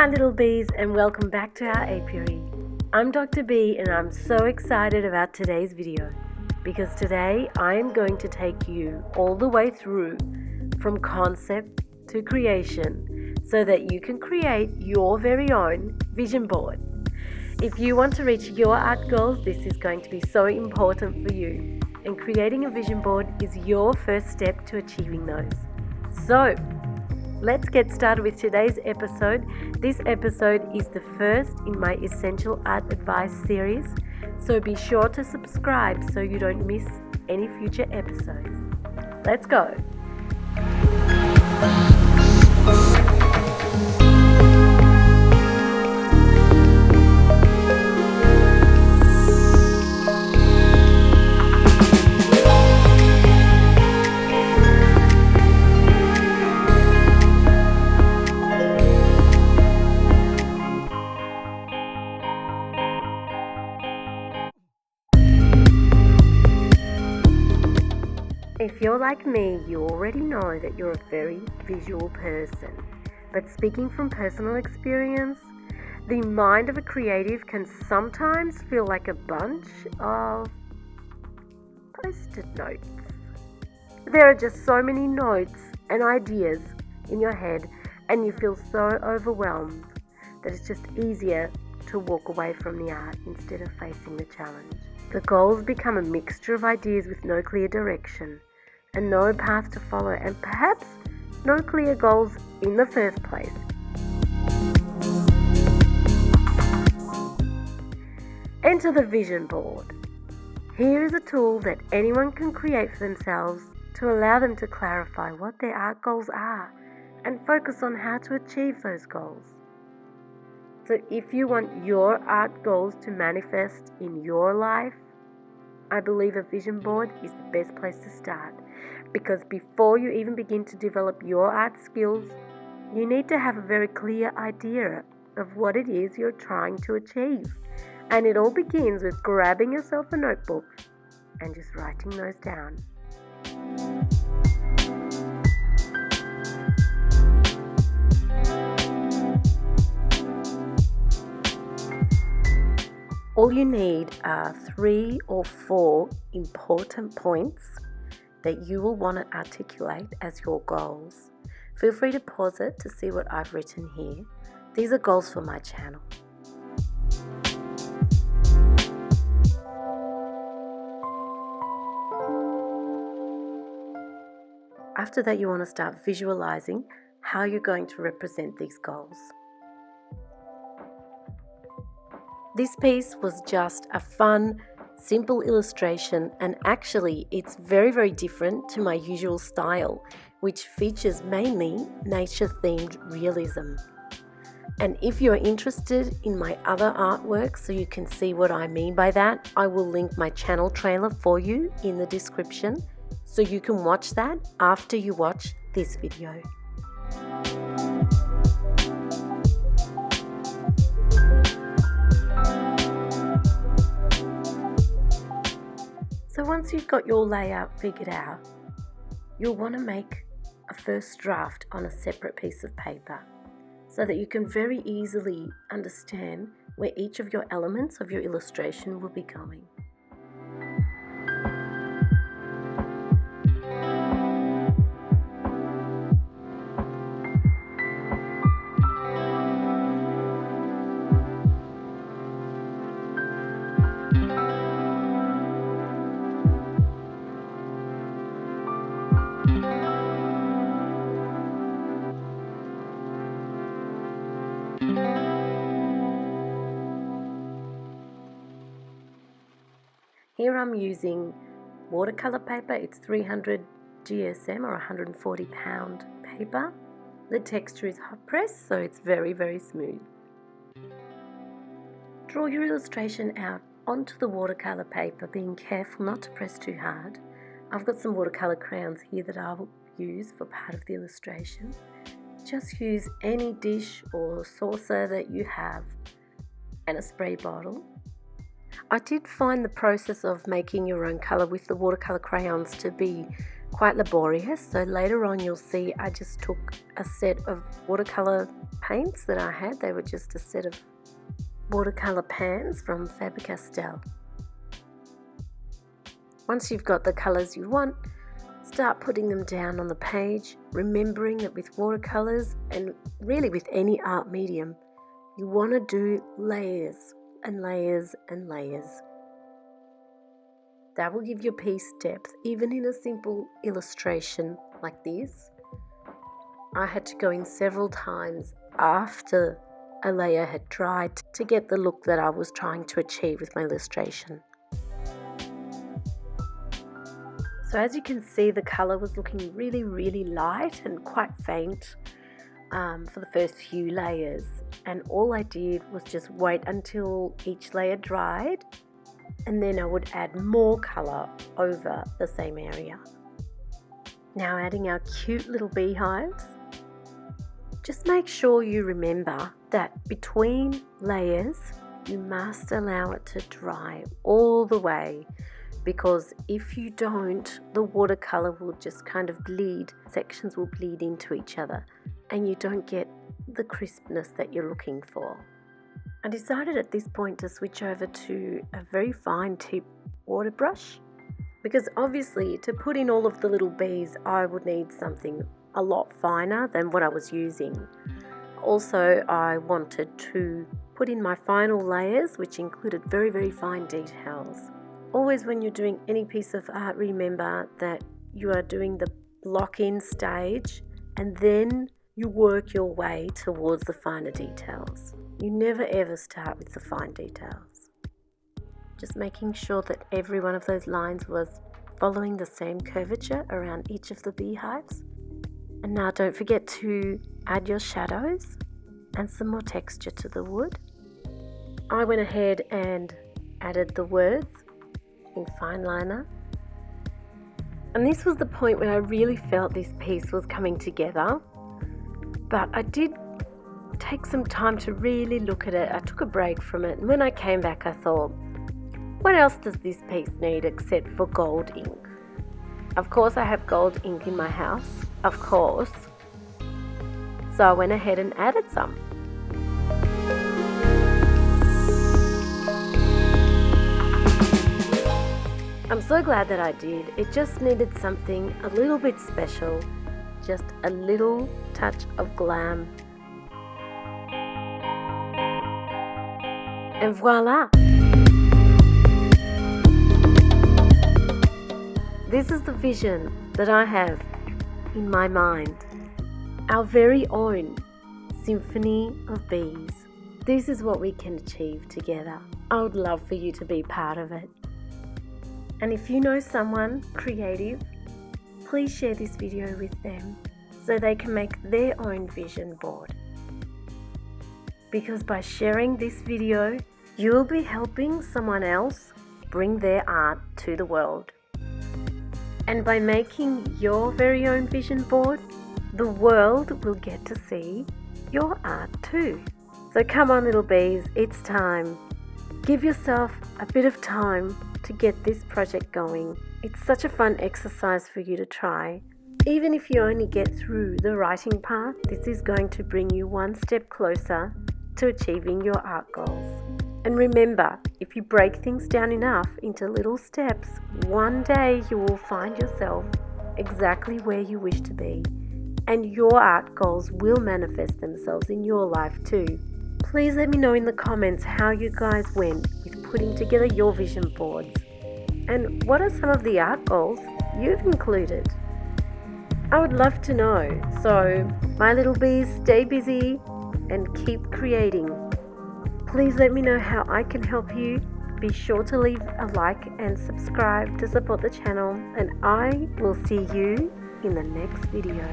Hi little bees, and welcome back to our apiary. I'm Dr. B and I'm so excited about today's video because today I am going to take you all the way through from concept to creation so that you can create your very own vision board. If you want to reach your art goals, this is going to be so important for you, and creating a vision board is your first step to achieving those. So let's get started with today's episode. This episode is the first in my Essential Art Advice series, so be sure to subscribe so you don't miss any future episodes. Let's go! If you're like me, you already know that you're a very visual person. But speaking from personal experience, the mind of a creative can sometimes feel like a bunch of post-it notes. There are just so many notes and ideas in your head, and you feel so overwhelmed that it's just easier to walk away from the art instead of facing the challenge. The goals become a mixture of ideas with no clear direction and no path to follow, and perhaps no clear goals in the first place. Enter the vision board. Here is a tool that anyone can create for themselves to allow them to clarify what their art goals are and focus on how to achieve those goals. So if you want your art goals to manifest in your life, I believe a vision board is the best place to start, because before you even begin to develop your art skills, you need to have a very clear idea of what it is you're trying to achieve. And it all begins with grabbing yourself a notebook and just writing those down. All you need are 3 or 4 important points that you will want to articulate as your goals. Feel free to pause it to see what I've written here. These are goals for my channel. After that, you want to start visualizing how you're going to represent these goals. This piece was just a fun, simple illustration, and actually it's very, very different to my usual style, which features mainly nature-themed realism. And if you're interested in my other artwork so you can see what I mean by that, I will link my channel trailer for you in the description so you can watch that after you watch this video. So once you've got your layout figured out, you'll want to make a first draft on a separate piece of paper so that you can very easily understand where each of your elements of your illustration will be going. Here I'm using watercolor paper. It's 300 GSM or 140 pound paper. The texture is hot press, so it's very, very smooth. Draw your illustration out onto the watercolor paper, being careful not to press too hard. I've got some watercolor crayons here that I will use for part of the illustration. Just use any dish or saucer that you have and a spray bottle. I did find the process of making your own colour with the watercolour crayons to be quite laborious. So later on you'll see I just took a set of watercolor paints that I had. They were just a set of watercolor pans from Faber-Castell. Once you've got the colors you want, start putting them down on the page, remembering that with watercolors and really with any art medium, you want to do layers and layers and layers. That will give your piece depth, even in a simple illustration like this. I had to go in several times after a layer had dried to get the look that I was trying to achieve with my illustration. So as you can see, the colour was looking really, really light and quite faint for the first few layers. And all I did was just wait until each layer dried, and then I would add more colour over the same area. Now adding our cute little beehives. Just make sure you remember that between layers, you must allow it to dry all the way, because if you don't, the watercolor will just kind of bleed, sections will bleed into each other, and you don't get the crispness that you're looking for. I decided at this point to switch over to a very fine tip water brush, because obviously to put in all of the little bees, I would need something a lot finer than what I was using. Also, I wanted to put in my final layers, which included very, very fine details. Always when you're doing any piece of art, remember that you are doing the block-in stage and then you work your way towards the finer details. You never ever start with the fine details. Just making sure that every one of those lines was following the same curvature around each of the beehives. And now don't forget to add your shadows and some more texture to the wood. I went ahead and added the words in fine liner. And this was the point where I really felt this piece was coming together. But I did take some time to really look at it. I took a break from it, and when I came back I thought, what else does this piece need except for gold ink? Of course I have gold ink in my house, of course. So I went ahead and added some. I'm so glad that I did. It just needed something a little bit special, just a little touch of glam. And voila! This is the vision that I have in my mind. Our very own symphony of bees. This is what we can achieve together. I would love for you to be part of it. And if you know someone creative, please share this video with them so they can make their own vision board. Because by sharing this video, you will be helping someone else bring their art to the world. And by making your very own vision board, the world will get to see your art too. So come on little bees, it's time. Give yourself a bit of time to get this project going. It's such a fun exercise for you to try. Even if you only get through the writing part, this is going to bring you one step closer to achieving your art goals. And remember, if you break things down enough into little steps, one day you will find yourself exactly where you wish to be. And your art goals will manifest themselves in your life too. Please let me know in the comments how you guys went with putting together your vision boards. And what are some of the art goals you've included? I would love to know. So, my little bees, stay busy and keep creating. Please let me know how I can help you. Be sure to leave a like and subscribe to support the channel, and I will see you in the next video.